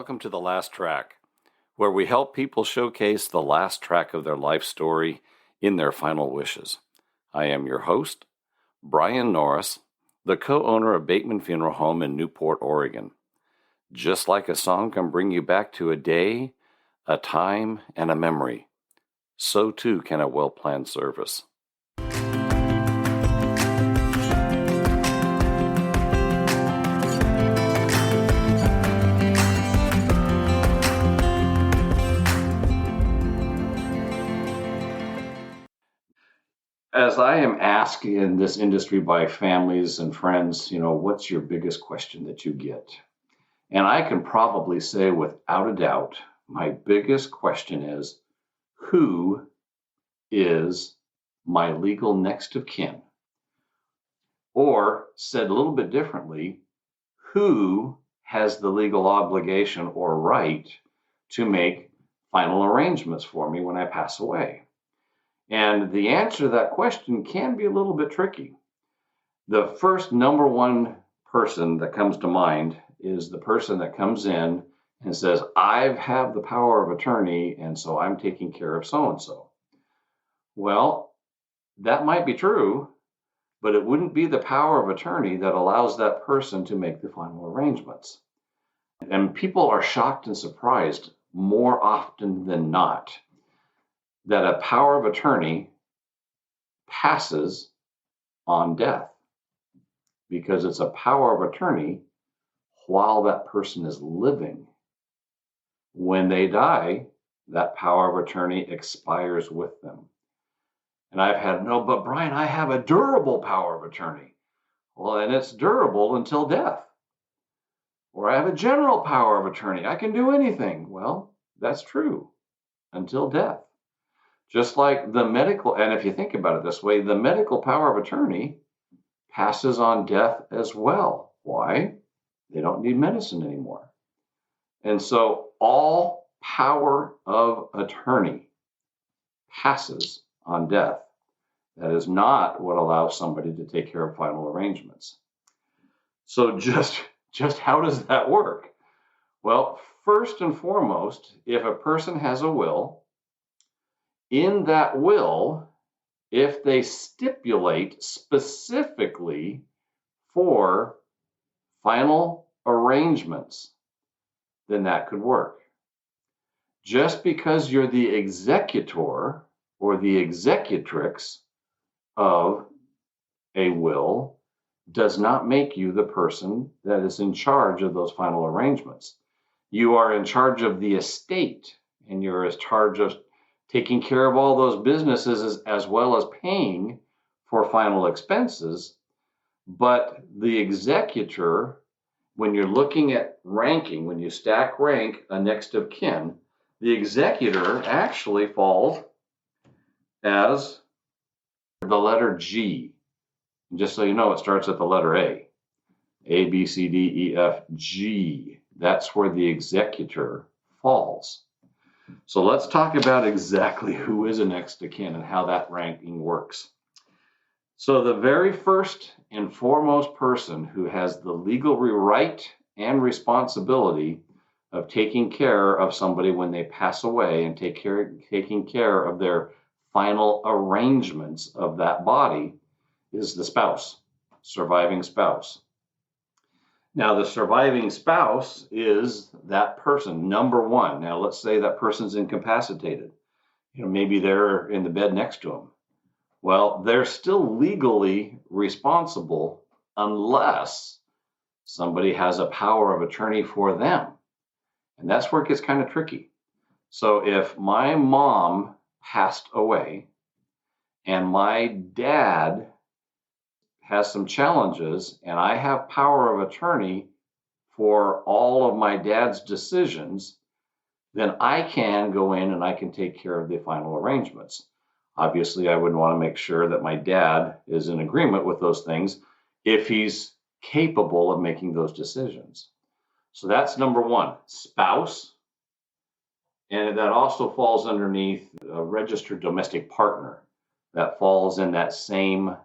Welcome to The Last Track, where we help people showcase the last track of their life story in their final wishes. I am your host, Brian Norris, the co-owner of Bateman Funeral Home in Newport, Oregon. Just like a song can bring you back to a day, a time, and a memory, so too can a well-planned service. As I am asked in this industry by families and friends, what's your biggest question that you get? And I can probably say without a doubt, my biggest question is, who is my legal next of kin? Or said a little bit differently, who has the legal obligation or right to make final arrangements for me when I pass away? And the answer to that question can be a little bit tricky. The first number one person that comes to mind is the person that comes in and says, I have the power of attorney, and so I'm taking care of so-and-so. Well, that might be true, but it wouldn't be the power of attorney that allows that person to make the final arrangements. And people are shocked and surprised more often than not that a power of attorney passes on death, because it's a power of attorney while that person is living. When they die, that power of attorney expires with them. And I've had, no, but Brian, I have a durable power of attorney. Well, and it's durable until death. Or I have a general power of attorney. I can do anything. Well, that's true until death. Just like the medical, and if you think about it this way, the medical power of attorney passes on death as well. Why? They don't need medicine anymore. And so all power of attorney passes on death. That is not what allows somebody to take care of final arrangements. So just how does that work? Well, first and foremost, if a person has a will, in that will, if they stipulate specifically for final arrangements, then that could work. Just because you're the executor or the executrix of a will does not make you the person that is in charge of those final arrangements. You are in charge of the estate, and you're in charge of taking care of all those businesses as well as paying for final expenses. But the executor, when you're looking at ranking, when you stack rank a next of kin, the executor actually falls as the letter G. And just so you know, it starts at the letter A. A, B, C, D, E, F, G. That's where the executor falls. So let's talk about exactly who is a next of kin and how that ranking works. So the very first and foremost person who has the legal right and responsibility of taking care of somebody when they pass away and taking care of their final arrangements of that body is the spouse, surviving spouse. Now, the surviving spouse is that person, number one. Now, let's say that person's incapacitated. Maybe they're in the bed next to him. Well, they're still legally responsible unless somebody has a power of attorney for them. And that's where it gets kind of tricky. So if my mom passed away and my dad has some challenges and I have power of attorney for all of my dad's decisions, then I can go in and I can take care of the final arrangements. Obviously, I would want to make sure that my dad is in agreement with those things if he's capable of making those decisions. So that's number one, spouse. And that also falls underneath a registered domestic partner. That falls in that same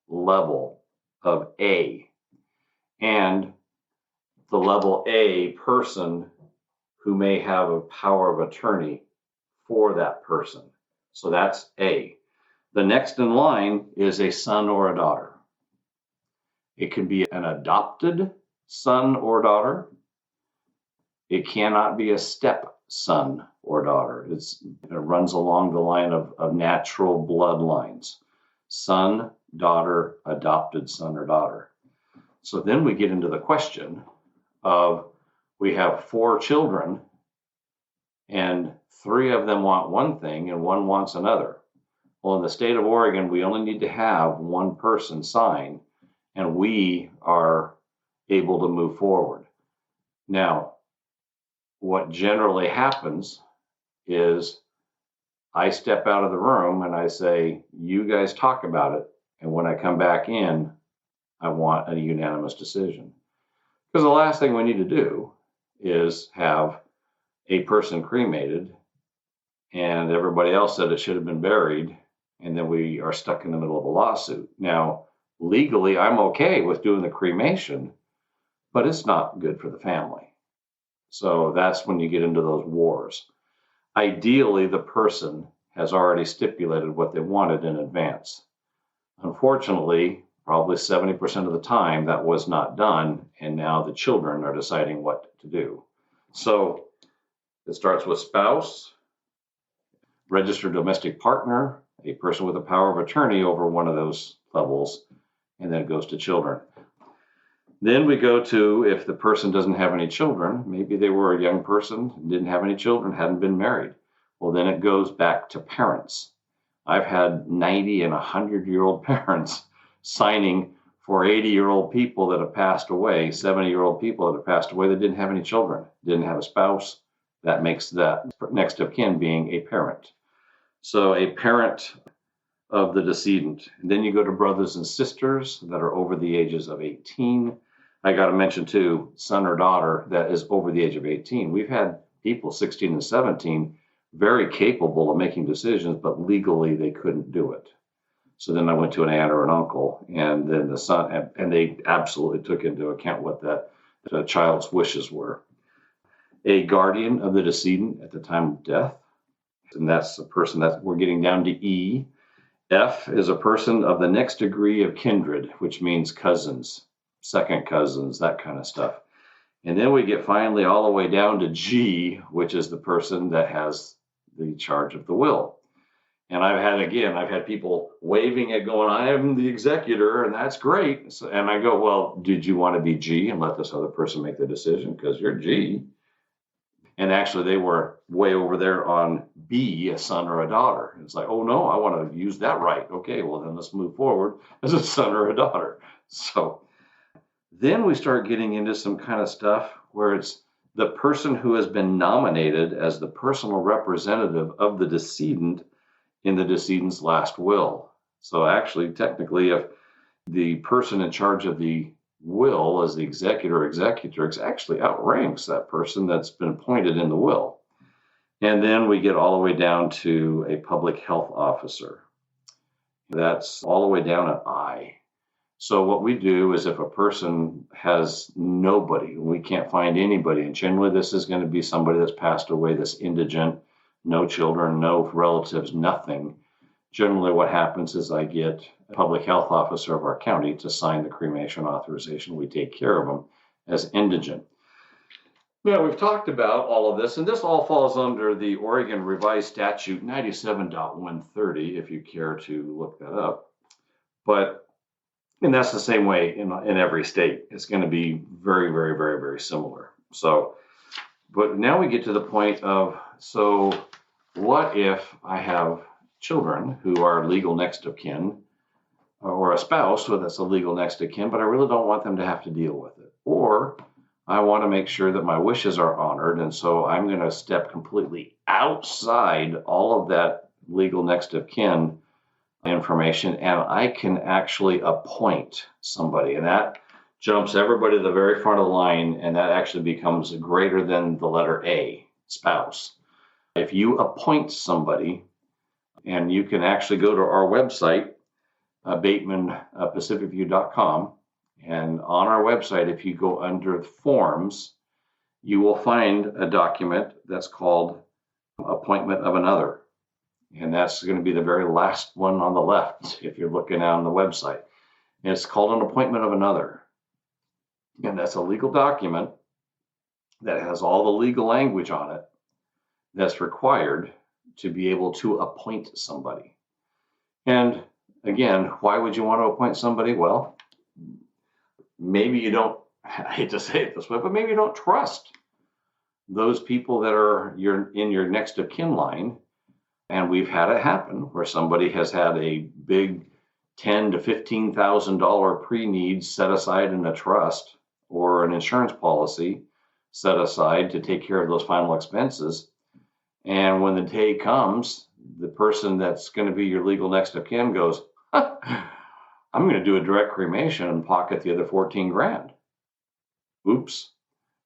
level of A. And the level A person who may have a power of attorney for that person. So that's A. The next in line is a son or a daughter. It can be an adopted son or daughter. It cannot be a stepson or daughter. It runs along the line of natural bloodlines. Son, daughter, adopted son or daughter. So then we get into the question of, we have 4 children and 3 of them want one thing and 1 wants another. Well, in the state of Oregon, we only need to have 1 person sign and we are able to move forward. Now, what generally happens is I step out of the room and I say, you guys talk about it. And when I come back in, I want a unanimous decision. Because the last thing we need to do is have a person cremated and everybody else said it should have been buried, and then we are stuck in the middle of a lawsuit. Now, legally, I'm okay with doing the cremation, but it's not good for the family. So that's when you get into those wars. Ideally, the person has already stipulated what they wanted in advance. Unfortunately, probably 70% of the time that was not done, and now the children are deciding what to do. So it starts with spouse, registered domestic partner, a person with a power of attorney over one of those levels, and then it goes to children. Then we go to, if the person doesn't have any children, maybe they were a young person, didn't have any children, hadn't been married. Well, then it goes back to parents. I've had 90 and 100-year-old parents signing for 80-year-old people that have passed away, 70-year-old people that have passed away that didn't have any children, didn't have a spouse. That makes that next of kin being a parent. So a parent of the decedent. And then you go to brothers and sisters that are over the ages of 18. I got to mention too, son or daughter that is over the age of 18. We've had people 16 and 17 very capable of making decisions, but legally they couldn't do it. So then I went to an aunt or an uncle, and then the son, and they absolutely took into account what that the child's wishes were. A guardian of the decedent at the time of death, and that's a person that we're getting down to E. F is a person of the next degree of kindred, which means cousins, second cousins, that kind of stuff. And then we get finally all the way down to G, which is the person that has the charge of the will. And I've had people waving it going, I am the executor, and that's great. So, and I go, well, did you want to be G and let this other person make the decision? Because you're G. And actually, they were way over there on B, a son or a daughter. It's like, oh, no, I want to use that right. Okay, well, then let's move forward as a son or a daughter. So then we start getting into some kind of stuff where it's the person who has been nominated as the personal representative of the decedent in the decedent's last will. So actually, technically, if the person in charge of the will as the executor or executrix actually outranks that person that's been appointed in the will. And then we get all the way down to a public health officer. That's all the way down at I. So what we do is if a person has nobody, we can't find anybody, and generally this is going to be somebody that's passed away, that's indigent, no children, no relatives, nothing. Generally what happens is I get a public health officer of our county to sign the cremation authorization. We take care of them as indigent. Now, we've talked about all of this, and this all falls under the Oregon Revised Statute 97.130, if you care to look that up. And that's the same way in every state. It's going to be very, very, very, very similar. So, but now we get to the point of, so what if I have children who are legal next of kin, or a spouse that's a legal next of kin, but I really don't want them to have to deal with it. Or I want to make sure that my wishes are honored, and so I'm going to step completely outside all of that legal next of kin information, and I can actually appoint somebody, and that jumps everybody to the very front of the line, and that actually becomes greater than the letter A, spouse. If you appoint somebody, and you can actually go to our website, Bateman, pacificview.com, and on our website, if you go under forms, you will find a document that's called appointment of another. And that's going to be the very last one on the left if you're looking on the website. And it's called an appointment of another. And that's a legal document that has all the legal language on it that's required to be able to appoint somebody. And again, why would you want to appoint somebody? Well, maybe you don't, I hate to say it this way, but maybe you don't trust those people that are in your next of kin line. And we've had it happen where somebody has had a big $10,000 to $15,000 pre-need set aside in a trust or an insurance policy set aside to take care of those final expenses. And when the day comes, the person that's going to be your legal next of kin goes, I'm going to do a direct cremation and pocket the other 14 grand. Oops.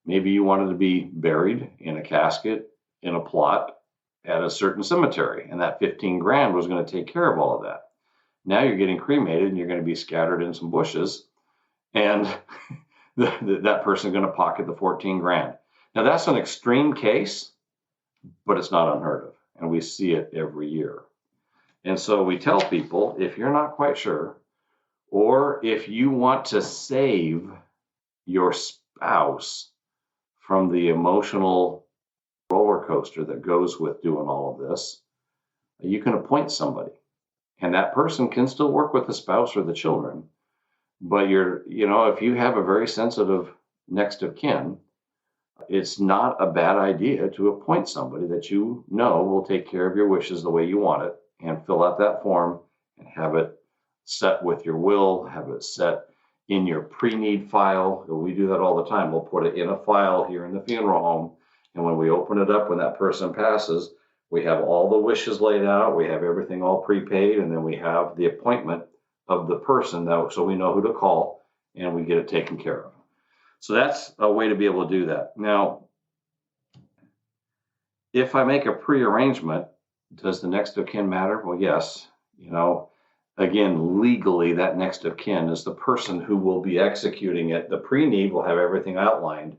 Maybe you wanted to be buried in a casket in a plot at a certain cemetery, and that 15 grand was going to take care of all of that. Now you're getting cremated and you're going to be scattered in some bushes, and that person's going to pocket the 14 grand. Now that's an extreme case, but it's not unheard of, and we see it every year. And so we tell people, if you're not quite sure, or if you want to save your spouse from the emotional roller coaster that goes with doing all of this, you can appoint somebody. And that person can still work with the spouse or the children. But if you have a very sensitive next of kin, it's not a bad idea to appoint somebody that you know will take care of your wishes the way you want it, and fill out that form and have it set with your will, have it set in your pre-need file. We do that all the time. We'll put it in a file here in the funeral home. And when we open it up, when that person passes, we have all the wishes laid out. We have everything all prepaid. And then we have the appointment of the person, so we know who to call and we get it taken care of. So that's a way to be able to do that. Now, if I make a pre-arrangement, does the next of kin matter? Well, yes. Again, legally, that next of kin is the person who will be executing it. The pre-need will have everything outlined,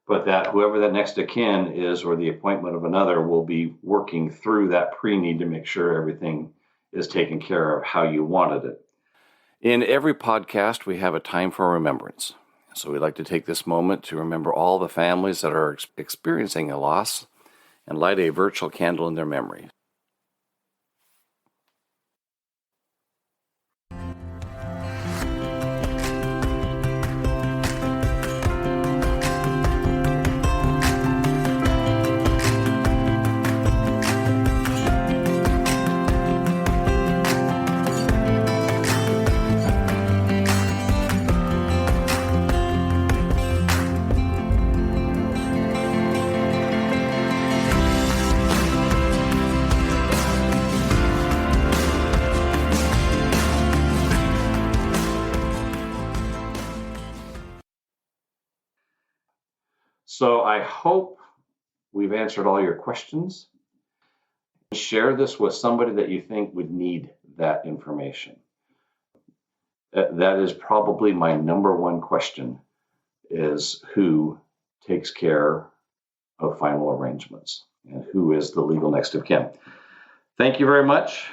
but that whoever that next of kin is, or the appointment of another, will be working through that pre-need to make sure everything is taken care of how you wanted it. In every podcast, we have a time for remembrance. So we'd like to take this moment to remember all the families that are experiencing a loss and light a virtual candle in their memory. So I hope we've answered all your questions. Share this with somebody that you think would need that information. That is probably my number one question, is who takes care of final arrangements and who is the legal next of kin. Thank you very much,